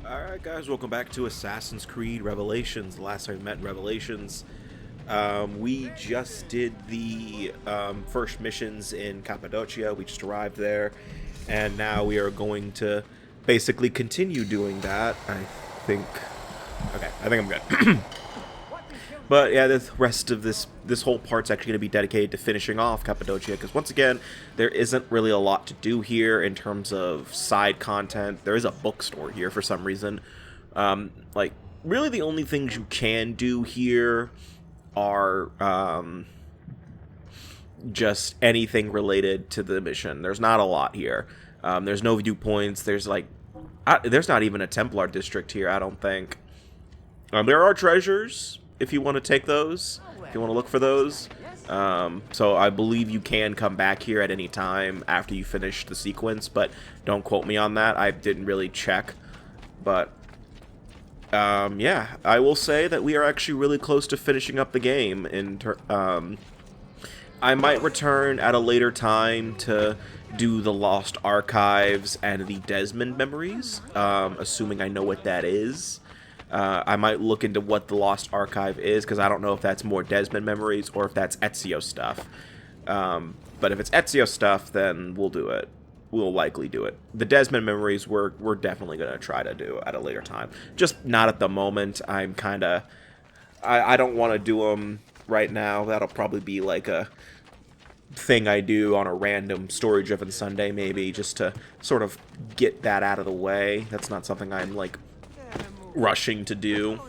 Alright guys, welcome back to Assassin's Creed Revelations. The last time we met in Revelations, we just did the first missions in Cappadocia. We just arrived there, and now we are going to basically continue doing that. I think I'm good. But yeah, the rest of this whole part's actually going to be dedicated to finishing off Cappadocia, because once again, there isn't really a lot to do here in terms of side content. There is a bookstore here for some reason. Like, really the only things you can do here are just anything related to the mission. There's not a lot here. There's no viewpoints. There's there's not even a Templar district here, I don't think. There are treasures, if you want to take those, if you want to look for those. So I believe you can come back here at any time after you finish the sequence, but don't quote me on that. I didn't really check. But, yeah, I will say that we are actually really close to finishing up the game. I might return at a later time to do the Lost Archives and the Desmond Memories, assuming I know what that is. I might look into what the Lost Archive is, because I don't know if that's more Desmond Memories or if that's Ezio stuff. But if it's Ezio stuff, then we'll do it. We'll likely do it. The Desmond Memories we're definitely going to try to do at a later time. Just not at the moment. I'm kind of... I don't want to do them right now. That'll probably be like a thing I do on a random story-driven Sunday, maybe, just to sort of get that out of the way. That's not something I'm, like, rushing to do.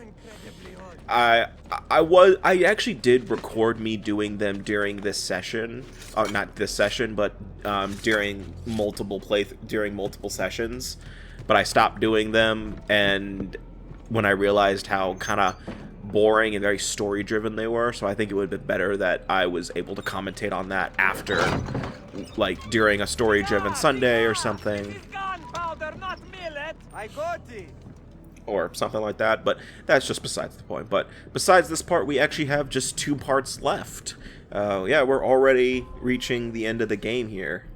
I actually did record me doing them during this session. Not this session, but during multiple sessions. But I stopped doing them, and when I realized how kind of boring and very story driven they were, so I think it would have been better that I was able to commentate on that after, like during a story driven Sunday or something. Or something like that, but that's just besides the point. But besides this part, we actually have just 2 parts left. Yeah, we're already reaching the end of the game here.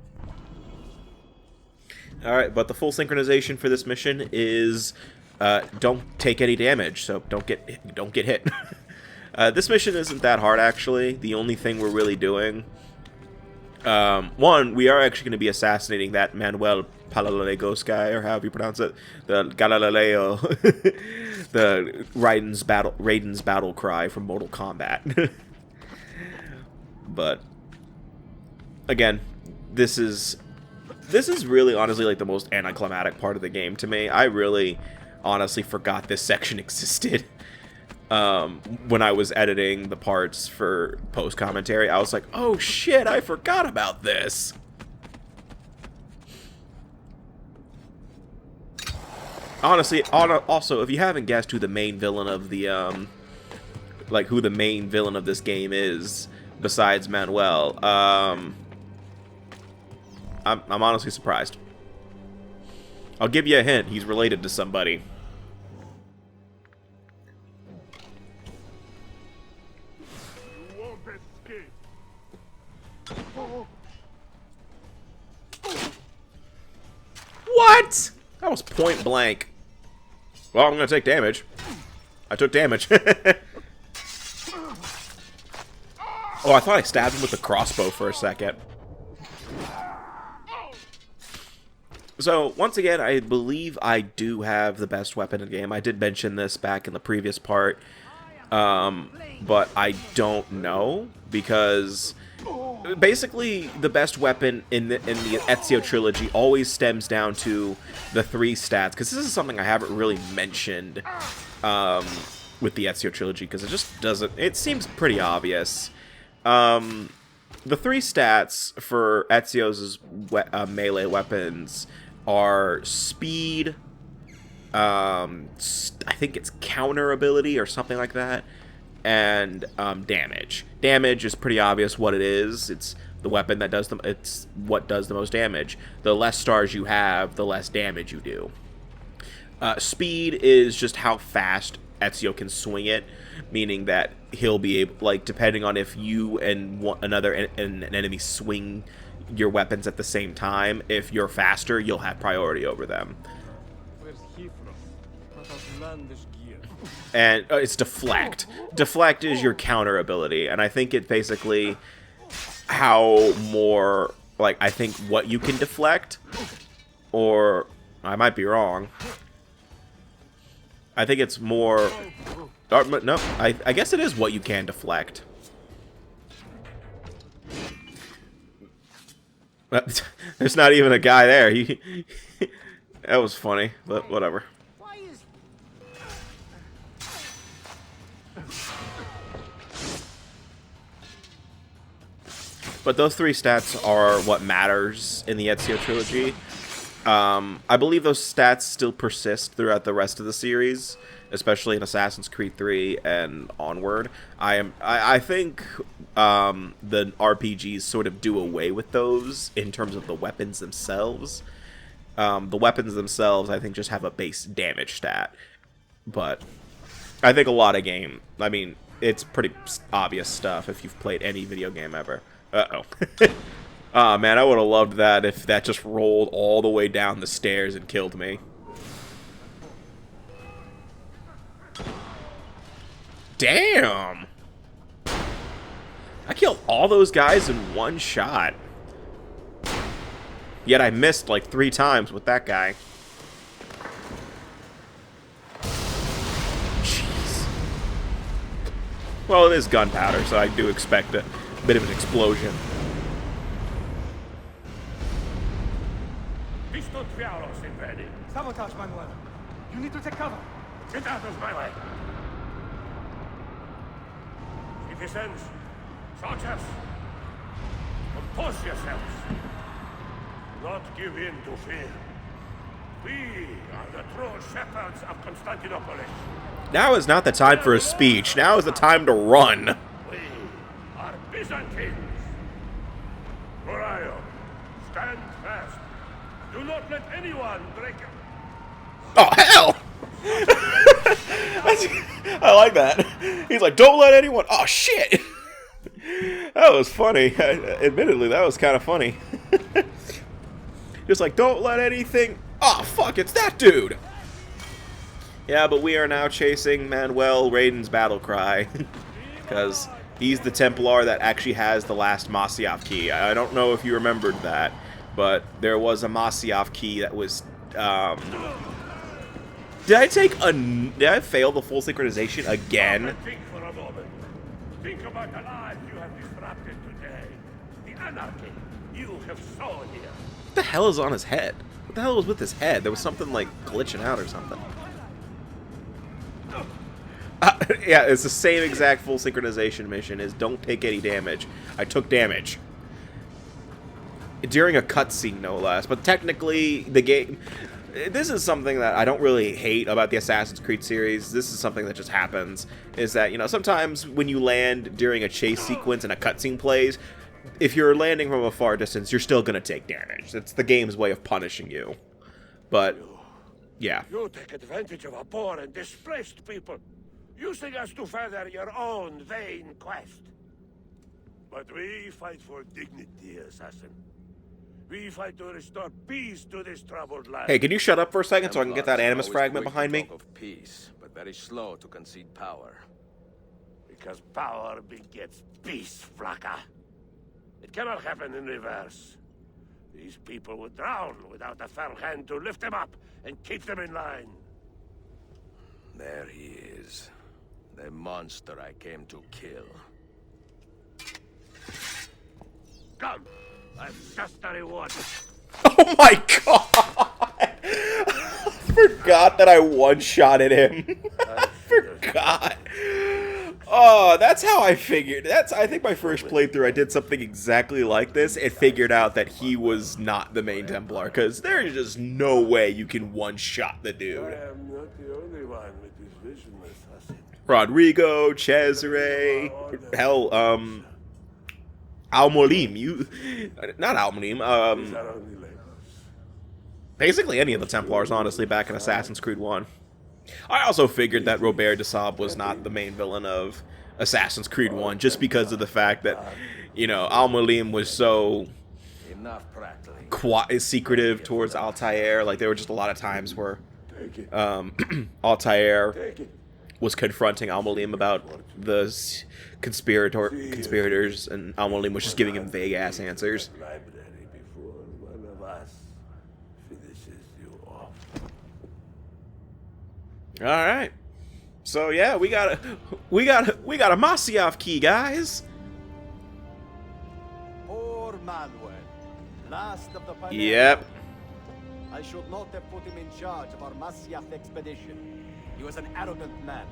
Alright, but the full synchronization for this mission is don't take any damage, so don't get hit. This mission isn't that hard, actually. The only thing we're really doing... one, we are actually going to be assassinating that Manuel However-you-pronounce-his-name guy, or however you pronounce it, the Galileo, the Raiden's battle cry from Mortal Kombat. But again, this is really honestly like the most anticlimactic part of the game to me. I really honestly forgot this section existed. When I was editing the parts for post commentary, I was like, oh shit, I forgot about this. Honestly, also, if you haven't guessed who the main villain of the, who the main villain of this game is, besides Manuel, I'm honestly surprised. I'll give you a hint, he's related to somebody. What? That was point blank. Well, I'm gonna take damage. I took damage. Oh, I thought I stabbed him with the crossbow for a second. So, once again, I believe I do have the best weapon in the game. I did mention this back in the previous part. But I don't know, because basically the best weapon in the Ezio trilogy always stems down to the 3 stats, because this is something I haven't really mentioned with the Ezio trilogy, because it just doesn't, it seems pretty obvious. The 3 stats for Ezio's melee weapons are speed, I think it's counter ability or something like that, and damage. Damage is pretty obvious what it is. It's the weapon that does it's what does the most damage. The less stars you have, the less damage you do. Speed is just how fast Ezio can swing it, meaning that he'll be able, like, depending on if you and an enemy swing your weapons at the same time, if you're faster, you'll have priority over them. Where's he from? And it's deflect. Deflect is your counter ability, and I think it basically how more, like, I think what you can deflect, or I might be wrong. I think it's more, no, I guess it is what you can deflect. There's not even a guy there. That was funny, but whatever. But those three stats are what matters in the Ezio trilogy. I believe those stats still persist throughout the rest of the series, especially in Assassin's Creed 3 and onward. I think the RPGs sort of do away with those in terms of the weapons themselves. The weapons themselves, I think, just have a base damage stat. But I think a lot of I mean, it's pretty obvious stuff if you've played any video game ever. Uh-oh. Aw, man, I would have loved that if that just rolled all the way down the stairs and killed me. Damn! I killed all those guys in one shot. Yet I missed like 3 times with that guy. Jeez. Well, it is gunpowder, so I do expect a bit of an explosion. Sabotage, Manuel. You need to take cover. Get out of my way. Citizens, soldiers, compose yourselves. Do not give in to fear. We are the true shepherds of Constantinople. Now is not the time for a speech. Now is the time to run. We are Byzantines. Gorion, stand fast. Do not let anyone break it. Oh, hell! I like that. He's like, don't let anyone... Oh, shit! That was funny. Admittedly, that was kind of funny. Just like, don't let anything... Oh, fuck, it's that dude! Yeah, but we are now chasing Manuel Raiden's battle cry. Because he's the Templar that actually has the last Masyaf key. I don't know if you remembered that, but there was a Masyaf key that was... Did I fail the full synchronization again? Think for a moment. Think about the lives you have disrupted today. The anarchy you have sown here. What the hell is on his head? What the hell was with his head? There was something like glitching out or something. Yeah, it's the same exact full synchronization mission as don't take any damage. I took damage. During a cutscene, no less. But technically, the game... This is something that I don't really hate about the Assassin's Creed series. This is something that just happens. Is that, you know, sometimes when you land during a chase sequence and a cutscene plays, if you're landing from a far distance, you're still going to take damage. It's the game's way of punishing you. But, yeah. You take advantage of our poor and displaced people, using us to further your own vain quest. But we fight for dignity, assassin. We fight to restore peace to this troubled land. Hey, can you shut up for a second so I can get that Animus fragment behind me? Of peace, but very slow to concede power. Because power begets peace, Flaka. It cannot happen in reverse. These people would drown without a firm hand to lift them up and keep them in line. There he is. The monster I came to kill. Come. I've just a reward. Oh my god! I forgot that I one-shotted him. I forgot. Oh, that's how I figured. I think my first playthrough I did something exactly like this and figured out that he was not the main Templar, because there's just no way you can one-shot the dude. I am not the only one with this vision, assassin. Rodrigo, Cesare, hell, Al-Mualim, not Al-Mualim, basically any of the Templars, honestly, back in Assassin's Creed 1. I also figured that Robert de Saab was not the main villain of Assassin's Creed 1, just because of the fact that, you know, Al-Mualim was so secretive towards Altair. Like, there were just a lot of times where Altair was confronting Al-Mualim about the conspirators, and Al-Mualim was just giving him vague-ass answers. Library before one of us finishes you off. All right. So yeah, we got a Masyaf key, guys. Poor Manuel, last of the pioneers. Yep. I should not have put him in charge of our Masyaf expedition. He was an arrogant man.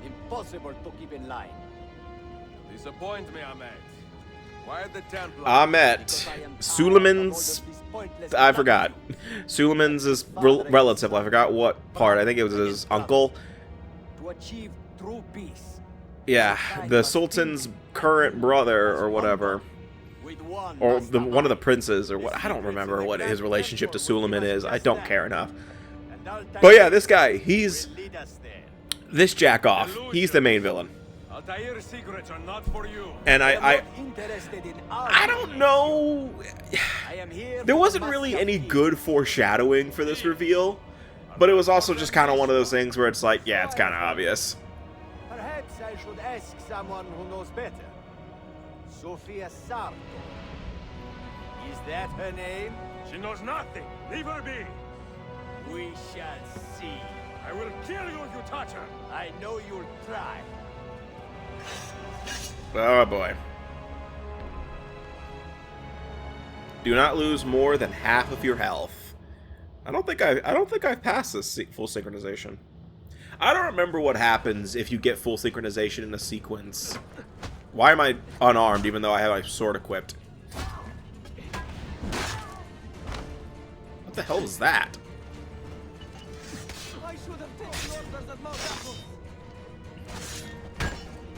Impossible to keep in line. Disappoint me, Ahmed. Why are the Templars? Ahmed. Suleiman's... I forgot. Suleiman's is relative. I forgot what part. I think it was his uncle. To achieve true peace. Yeah, the Sultan's current brother or whatever. Or one of the princes, or what? I don't remember what his relationship to Suleiman is. I don't care enough. But yeah, this guy, he's this jack-off. He's the main villain. Altair's secrets are not for you. And I don't know. There wasn't really any good foreshadowing for this reveal, but it was also just kind of one of those things where it's like, yeah, it's kind of obvious. Perhaps I should ask someone who knows better. Sophia Sarto. Is that her name? She knows nothing. Leave her be. We shall see. I will kill you if you touch her. I know you'll try. Oh boy. Do not lose more than half of your health. I don't think I've passed this full synchronization. I don't remember what happens if you get full synchronization in a sequence. Why am I unarmed even though I have my sword equipped? What the hell is that?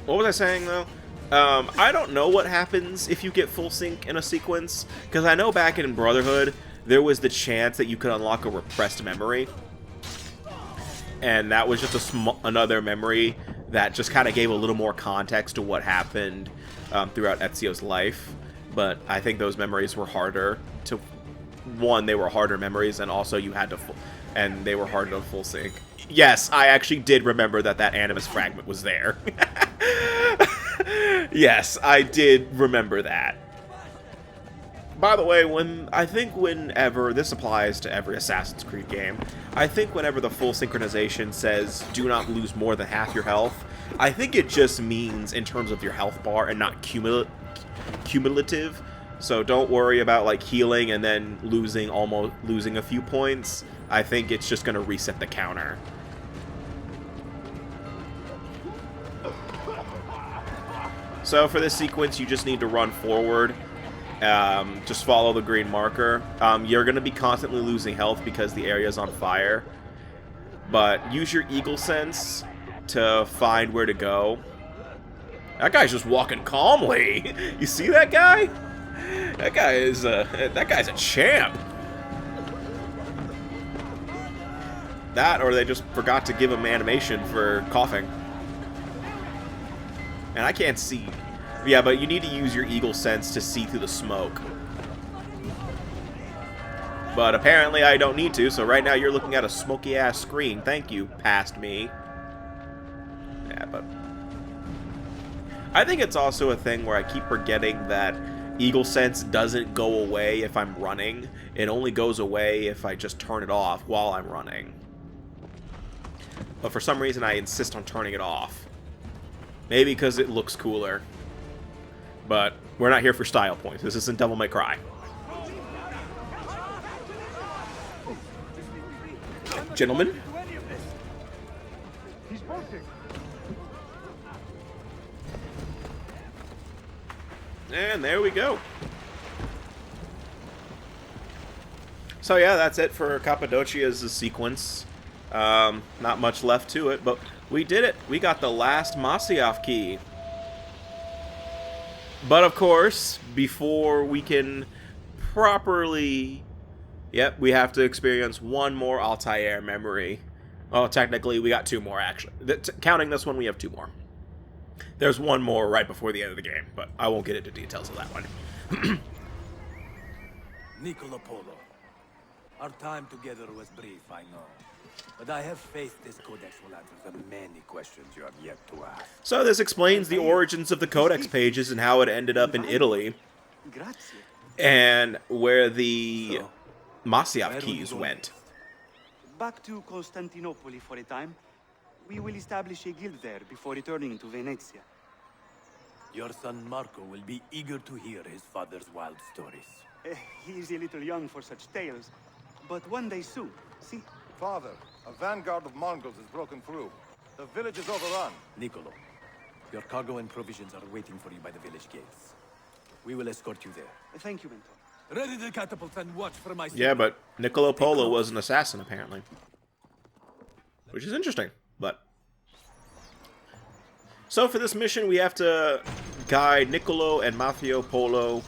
What was I saying though? I don't know what happens if you get full sync in a sequence, because I know back in Brotherhood there was the chance that you could unlock a repressed memory, and that was just another memory that just kind of gave a little more context to what happened throughout Ezio's life. But I think those memories were harder to... One, they were harder memories, and also you had to... And they were harder to full sync. Yes, I actually did remember that Animus fragment was there. Yes, I did remember that. By the way, whenever... This applies to every Assassin's Creed game. I think whenever the full synchronization says, do not lose more than half your health, I think it just means in terms of your health bar and not cumulative. So don't worry about like healing and then losing a few points. I think it's just going to reset the counter. So for this sequence, you just need to run forward. Just follow the green marker. You're going to be constantly losing health because the area is on fire. But use your eagle sense to find where to go. That guy's just walking calmly. You see that guy? That guy's a champ. That, or they just forgot to give him animation for coughing. And I can't see. Yeah, but you need to use your eagle sense to see through the smoke. But apparently I don't need to, so right now you're looking at a smoky-ass screen. Thank you, past me. Yeah, but... I think it's also a thing where I keep forgetting that eagle sense doesn't go away if I'm running. It only goes away if I just turn it off while I'm running. But for some reason I insist on turning it off. Maybe because it looks cooler. But we're not here for style points. This isn't Devil May Cry. Gentlemen? And there we go. So yeah, that's it for Cappadocia's sequence. Not much left to it, but we did it. We got the last Masyaf key. But of course, before we can properly... Yep, we have to experience one more Altair memory. Oh, technically, we got two more, actually. Counting this one, we have two more. There's one more right before the end of the game, but I won't get into details of that one. Niccolo Polo. Our time together was brief, I know. But I have faith this codex will answer the many questions you have yet to ask. So this explains the origins of the codex pages and how it ended up in Italy, Grazie. and where the So, Masyaf where keys would you went. Back to Constantinople for a time. We will establish a guild there before returning to Venezia. Your son Marco will be eager to hear his father's wild stories. He is a little young for such tales, but one day soon. See? Father, a vanguard of Mongols has broken through. The village is overrun. Niccolo, your cargo and provisions are waiting for you by the village gates. We will escort you there. Thank you, Mentor. Ready the catapults and watch for my Yeah, but Niccolo Polo was an assassin, apparently. Which is interesting, but... So for this mission, we have to guide Niccolo and Maffeo Polo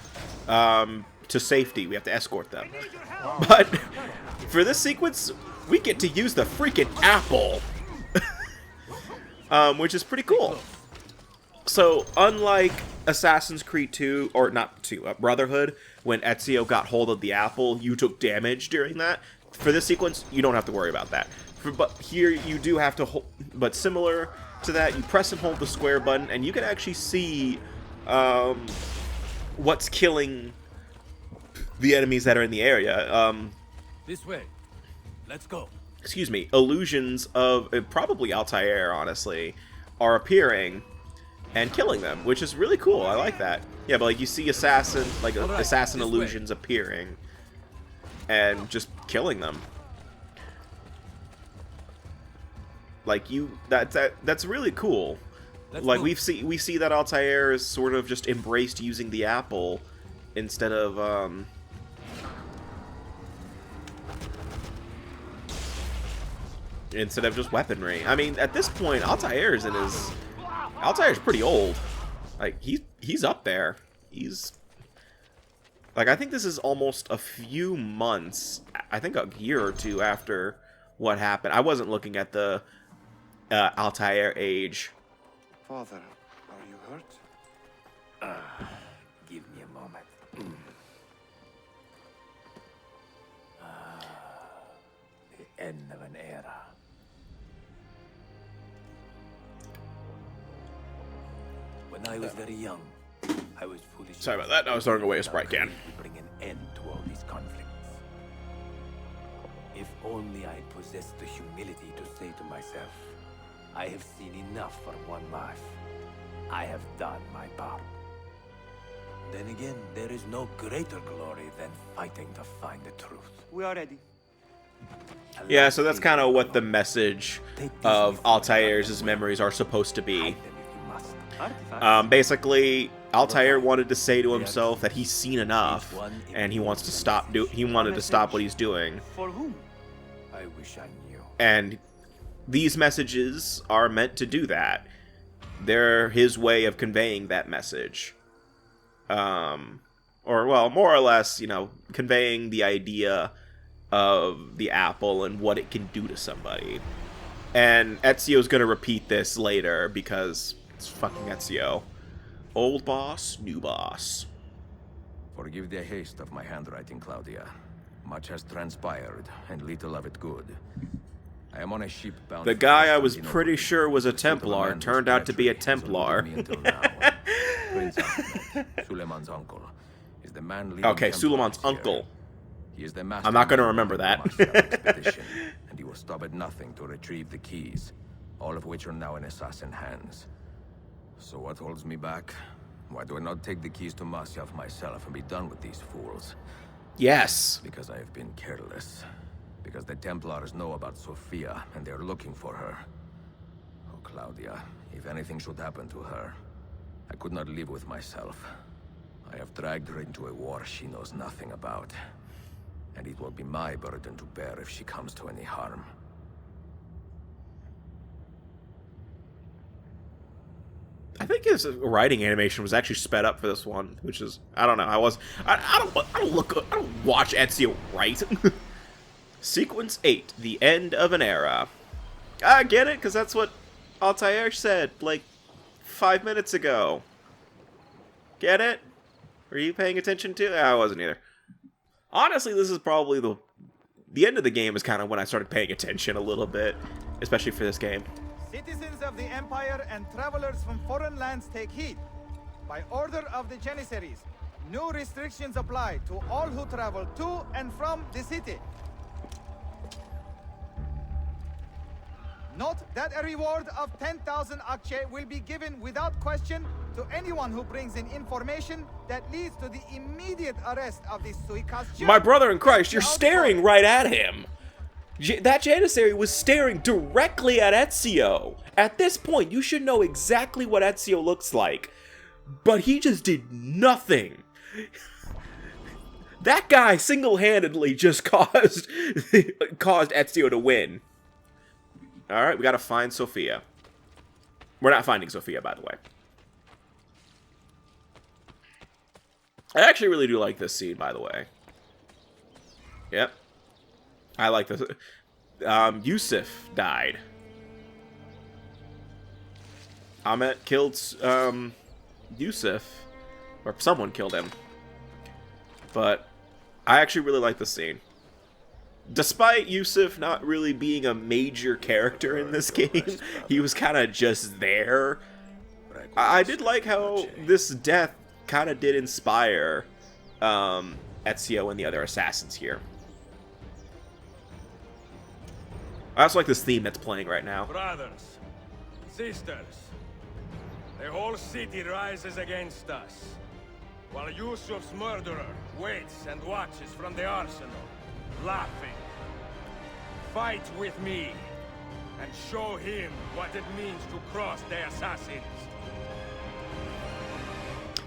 to safety. We have to escort them. But for this sequence, we get to use the freaking apple. Which is pretty cool. So, unlike Assassin's Creed 2, or not 2, Brotherhood, when Ezio got hold of the apple, you took damage during that. For this sequence, you don't have to worry about that. But here, you do have to hold, but similar to that, you press and hold the square button, and you can actually see what's killing the enemies that are in the area. This way. Let's go. Excuse me, illusions of, probably Altair, honestly, are appearing and killing them, which is really cool. I like that. Yeah, but like you see assassin illusions appearing and just killing them. Like that's really cool. Like we see that Altair is sort of just embraced using the apple instead of just weaponry. I mean, at this point, Altair's pretty old. Like he's up there. He's like, I think this is almost a few months. I think a year or two after what happened. I wasn't looking at the Altair age. Father, are you hurt? Give me a moment. The end of an era. When I was very young, I was foolish. Sorry about that. I was throwing away a Sprite can. To bring an end to all these conflicts. If only I possessed the humility to say to myself, I have seen enough for one life. I have done my part. Then again, there is no greater glory than fighting to find the truth. We are ready. Yeah, so that's kind of what the message of Altair's memories are supposed to be. Artifacts? Basically, Altair wanted to say to himself that he's seen enough, and he wants to stop. He wanted to stop what he's doing. For whom? I wish I knew. And these messages are meant to do that. They're his way of conveying that message. Or, well, more or less, you know, conveying the idea of the apple and what it can do to somebody. And Ezio's gonna repeat this later because it's fucking Ezio. Old boss, new boss. Forgive the haste of my handwriting, Claudia. Much has transpired, and little of it good. I am on a ship bound. The for guy I was Constantinople. pretty sure was a The suit of Templar man turned was out to be a treachery, has Templar. eluded me until now. Prince Ahmed, Suleiman's uncle, is the man leading Okay, Templars Suleiman's here. uncle. He is the master. I'm not gonna remember that. expedition, and he will stop at nothing to retrieve the keys, all of which are now in assassin hands. So what holds me back? Why do I not take the keys to Masyaf myself and be done with these fools? Yes. Because I have been careless. Because the Templars know about Sophia, and they're looking for her. Oh, Claudia, if anything should happen to her, I could not live with myself. I have dragged her into a war she knows nothing about. And it will be my burden to bear if she comes to any harm. I think his writing animation was actually sped up for this one, which is, I don't know. I don't watch Ezio write. Sequence 8, the end of an era. I get it, because that's what Altair said like 5 minutes ago. Get it? Were you paying attention to? I wasn't either. Honestly, this is probably the end of the game is kind of when I started paying attention a little bit, especially for this game. Citizens of the Empire and travelers from foreign lands take heed. By order of the Janissaries, new restrictions apply to all who travel to and from the city. Note that a reward of 10,000 akçe will be given without question to anyone who brings in information that leads to the immediate arrest of the suikastçı. My brother in Christ, you're staring right at him. That Janissary was staring directly at Ezio. At this point, you should know exactly what Ezio looks like. But he just did nothing. That guy single-handedly just caused Ezio to win. Alright, we gotta find Sophia. We're not finding Sophia, by the way. I actually really do like this scene, by the way. Yep. I like this. Yusuf died. Ahmet killed, Yusuf. Or someone killed him. But I actually really like this scene. Despite Yusuf not really being a major character in this game, he was kind of just there. I did like how this death kind of did inspire Ezio and the other assassins here. I also like this theme that's playing right now. Brothers, sisters, the whole city rises against us, while Yusuf's murderer waits and watches from the arsenal, laughing. Fight with me, and show him what it means to cross the assassins.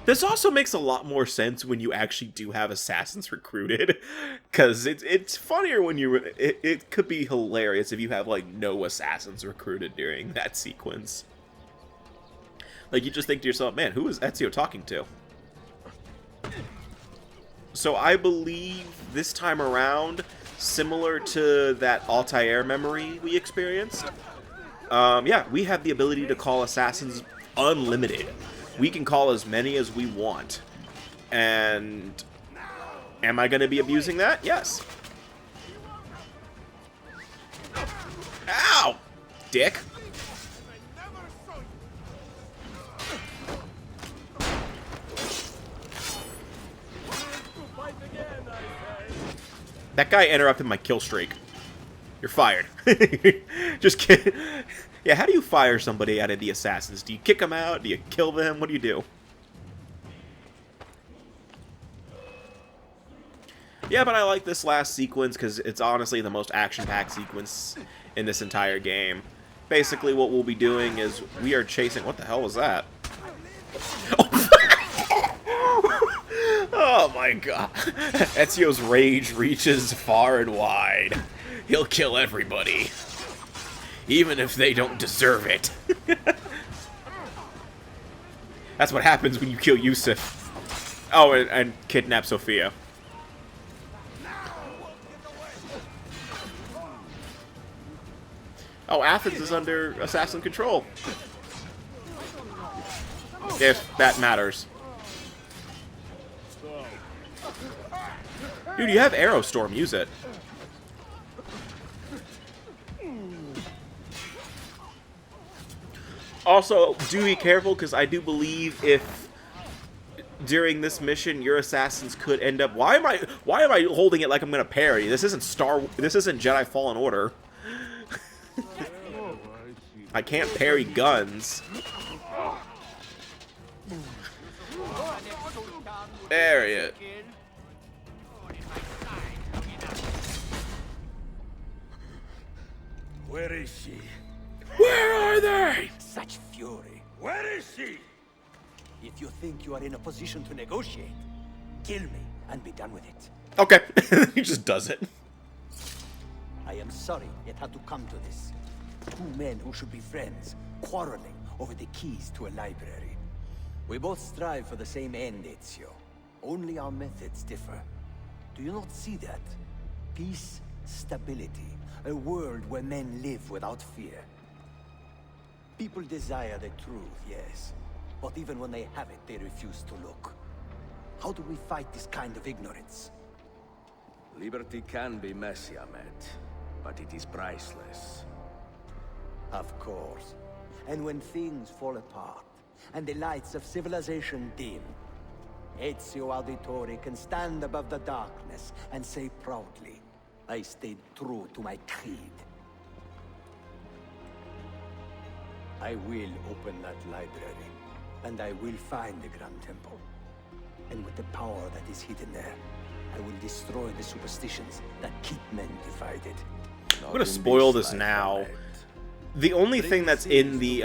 This also makes a lot more sense when you actually do have assassins recruited, because it's funnier when you... It could be hilarious if you have, like, no assassins recruited during that sequence. Like, you just think to yourself, man, who is Ezio talking to? So I believe this time around, similar to that Altair memory we experienced, yeah, we have the ability to call assassins unlimited. We can call as many as we want. And am I going to be abusing that? Yes. Ow! Dick. That guy interrupted my kill streak. You're fired. Just kidding. Yeah, how do you fire somebody out of the assassins? Do you kick them out? Do you kill them? What do you do? Yeah, but I like this last sequence because it's honestly the most action-packed sequence in this entire game. Basically, what we'll be doing is we are chasing... What the hell was that? Oh my god. Ezio's rage reaches far and wide. He'll kill everybody. Even if they don't deserve it. That's what happens when you kill Yusuf. Oh, and kidnap Sophia. Oh, Athens is under assassin control. If that matters. Dude, you have Aerostorm. Use it. Also, do be careful, because I do believe if during this mission your assassins could end up... Why am I holding it like I'm gonna parry? This isn't Jedi Fallen Order. I can't parry guns. There he is. Where is she? Where are they? Such fury. Where is she? If you think you are in a position to negotiate, kill me and be done with it. Okay. He just does it. I am sorry it had to come to this. Two men who should be friends, quarreling over the keys to a library. We both strive for the same end, Ezio. Only our methods differ. Do you not see that? Peace, stability, a world where men live without fear. People desire the truth, yes. But even when they have it, they refuse to look. How do we fight this kind of ignorance? Liberty can be messy, Ahmed, but it is priceless. Of course. And when things fall apart, and the lights of civilization dim, Ezio Auditore can stand above the darkness and say proudly, I stayed true to my creed. I will open that library, and I will find the Grand Temple. And with the power that is hidden there, I will destroy the superstitions that keep men divided. I'm gonna spoil this now. The only thing that's in the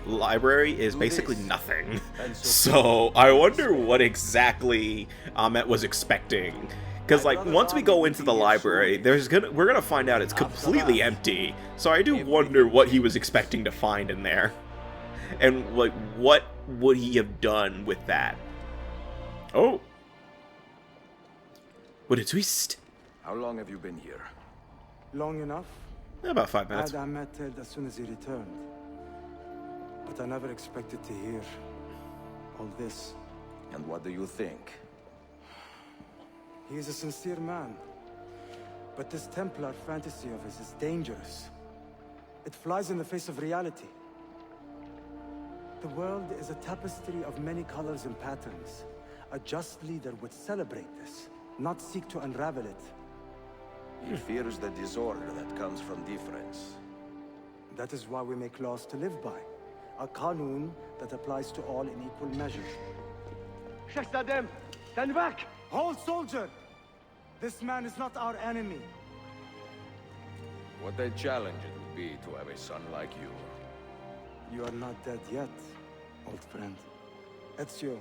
library is basically nothing. So I wonder what exactly Ahmet was expecting. Because like once we go into the library, we're gonna find out it's completely empty. So I do wonder what he was expecting to find in there, and like what would he have done with that? Oh, what a twist! How long have you been here? Long enough? About 5 minutes. I had Ahmed killed as soon as he returned. But I never expected to hear all this. And what do you think? He is a sincere man. But this Templar fantasy of his is dangerous. It flies in the face of reality. The world is a tapestry of many colors and patterns. A just leader would celebrate this, not seek to unravel it. He fears the disorder that comes from difference. That is why we make laws to live by. A qanun that applies to all in equal measure. Shahzadem, stand back! Hold, soldier! This man is not our enemy. What a challenge it would be to have a son like you. You are not dead yet, old friend. Ezio,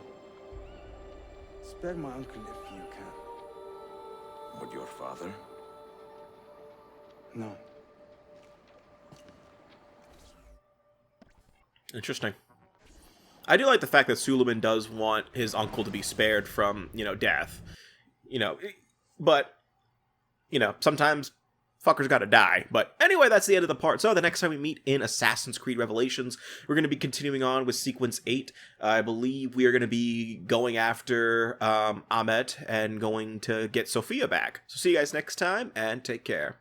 spare my uncle if you can. Would your father? No. Interesting. I do like the fact that Suleiman does want his uncle to be spared from, death. But, sometimes fuckers gotta die. But anyway, that's the end of the part. So the next time we meet in Assassin's Creed Revelations, we're going to be continuing on with Sequence 8. I believe we are going to be going after Ahmet and going to get Sophia back. So see you guys next time, and take care.